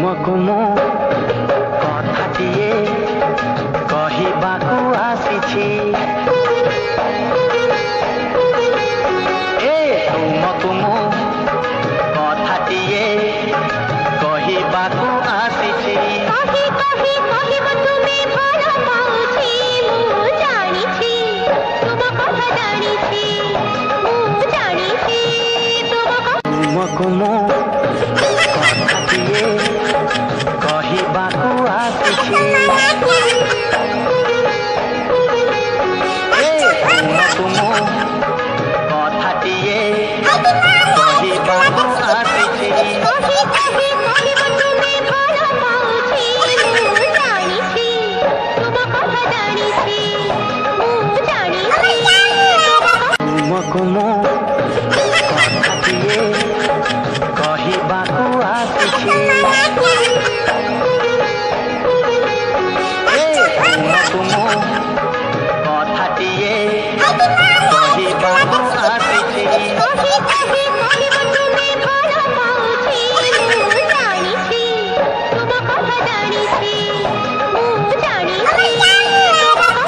तुमको मो कथाटिए कहबाकू आसीछि ए तुमको मो कथाटिए कहबाकू आसीछि कहि कहि कहिब तुमे भल पाउछि मु जानिछि तुम कथा जानिछि मु जानिछि तुम तुमको मो